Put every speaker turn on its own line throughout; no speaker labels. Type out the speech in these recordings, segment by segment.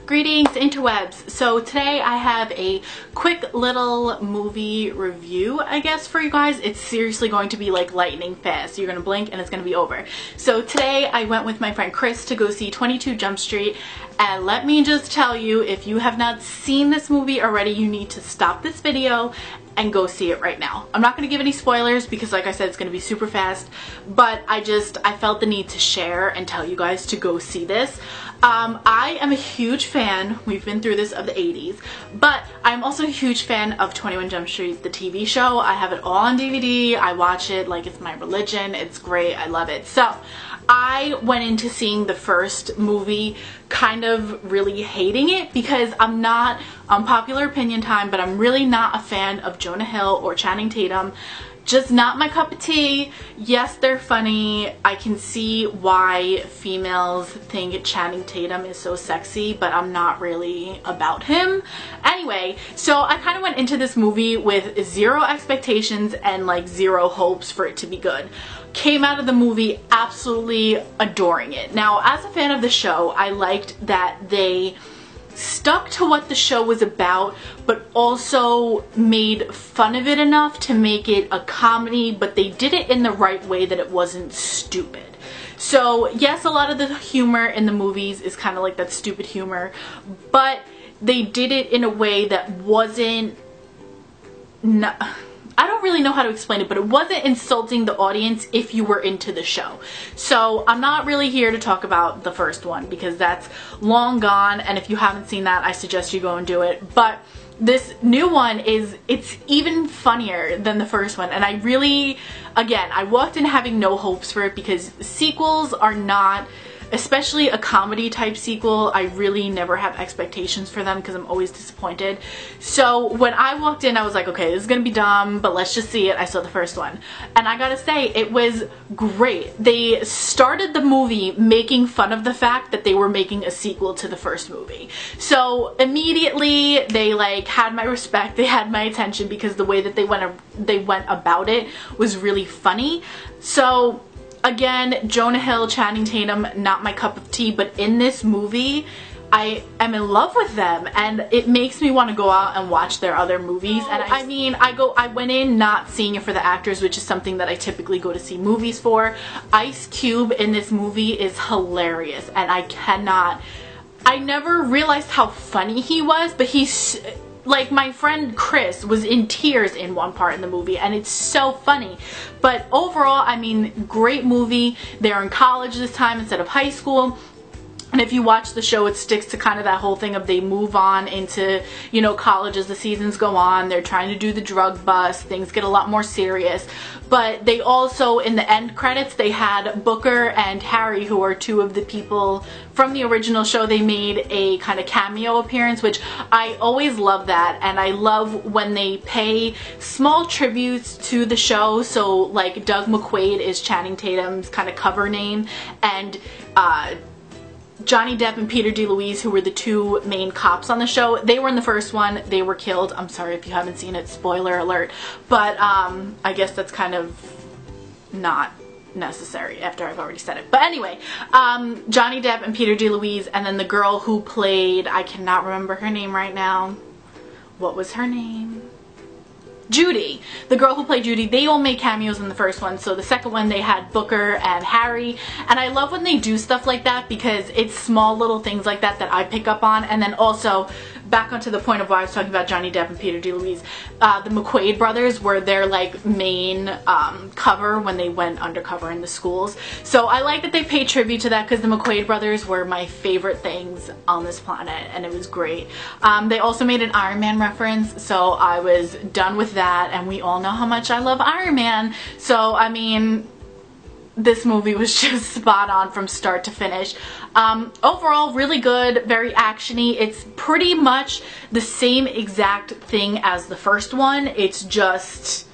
Greetings interwebs. So today I have a quick little movie review, I guess, for you guys. It's seriously going to be like lightning fast. You're gonna blink and it's gonna be over. So today I went with my friend Chris to go see 22 Jump Street, and let me just tell you, if you have not seen this movie already, you need to stop this video and go see it right now. I'm not going to give any spoilers because, like I said, it's going to be super fast, but I felt the need to share and tell you guys to go see this. I am a huge fan, we've been through this, of the 80s, but I'm also a huge fan of 21 Jump Street, the TV show. I have it all on DVD, I watch it like it's my religion, it's great, I love it. So I went into seeing the first movie kind of really hating it because I'm not, unpopular opinion time, but I'm really not a fan of Jonah Hill or Channing Tatum. Just not my cup of tea. Yes, they're funny. I can see why females think Channing Tatum is so sexy, but I'm not really about him. Anyway, so I kind of went into this movie with zero expectations and like zero hopes for it to be good. Came out of the movie absolutely adoring it. Now, as a fan of the show, I liked that they stuck to what the show was about, but also made fun of it enough to make it a comedy, but they did it in the right way that it wasn't stupid. So yes, a lot of the humor in the movies is kind of like that stupid humor, but they did it in a way that wasn't, I don't really know how to explain it, but it wasn't insulting the audience if you were into the show. So I'm not really here to talk about the first one because that's long gone, and if you haven't seen that, I suggest you go and do it. But this new one it's even funnier than the first one, and I really, again, I walked in having no hopes for it because sequels are not, especially a comedy type sequel, I really never have expectations for them because I'm always disappointed. So when I walked in, I was like, okay, this is gonna be dumb, but let's just see it. I saw the first one, and I gotta say, it was great. They started the movie making fun of the fact that they were making a sequel to the first movie. So immediately they like had my respect, they had my attention, because the way that they went about it was really funny. So again, Jonah Hill, Channing Tatum, not my cup of tea, but in this movie, I am in love with them, and it makes me want to go out and watch their other movies. And I went in not seeing it for the actors, which is something that I typically go to see movies for. Ice Cube in this movie is hilarious, and I never realized how funny he was, but he's, like, my friend Chris was in tears in one part in the movie, and it's so funny. But overall, I mean, great movie. They're in college this time instead of high school. And if you watch the show, it sticks to kind of that whole thing of they move on into, you know, college as the seasons go on. They're trying to do the drug bust. Things get a lot more serious. But they also, in the end credits, they had Booker and Harry, who are two of the people from the original show. They made a kind of cameo appearance, which I always love that. And I love when they pay small tributes to the show. So like Doug McQuaid is Channing Tatum's kind of cover name, and Johnny Depp and Peter DeLuise, who were the two main cops on the show, they were in the first one. They were killed. I'm sorry if you haven't seen it, spoiler alert. But I guess that's kind of not necessary after I've already said it. But anyway, Johnny Depp and Peter DeLuise, and then the girl who played, I cannot remember her name right now. What was her name? Judy, the girl who played Judy, they all made cameos in the first one. So the second one they had Booker and Harry, and I love when they do stuff like that because it's small little things like that that I pick up on. And then also, back onto the point of why I was talking about Johnny Depp and Peter DeLuise, the McQuaid brothers were their like main cover when they went undercover in the schools. So I like that they paid tribute to that because the McQuaid brothers were my favorite things on this planet, and it was great. They also made an Iron Man reference, so I was done with that, and we all know how much I love Iron Man. So I mean, this movie was just spot on from start to finish. Overall, really good, very actiony. It's pretty much the same exact thing as the first one. It's just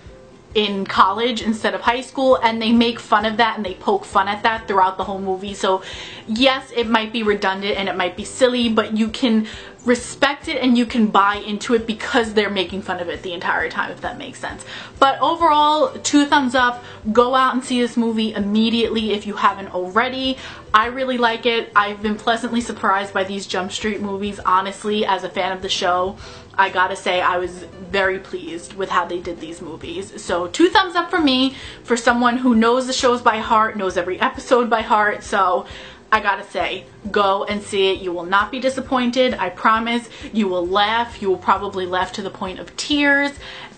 in college instead of high school, and they make fun of that and they poke fun at that throughout the whole movie. So yes, it might be redundant and it might be silly, but you can respect it and you can buy into it because they're making fun of it the entire time, if that makes sense. But overall, 2 thumbs up. Go out and see this movie immediately if you haven't already. I really like it. I've been pleasantly surprised by these Jump Street movies, honestly, as a fan of the show. I gotta say, I was very pleased with how they did these movies. So 2 thumbs up for me, for someone who knows the shows by heart, knows every episode by heart. So I gotta say, go and see it. You will not be disappointed. I promise. You will laugh. You will probably laugh to the point of tears.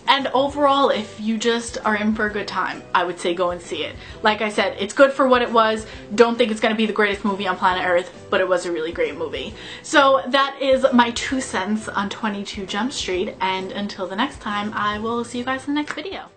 And overall, if you just are in for a good time, I would say go and see it. Like I said, it's good for what it was. Don't think it's going to be the greatest movie on planet Earth, but it was a really great movie. So that is my 2 cents on 22 Jump Street, and until the next time, I will see you guys in the next video.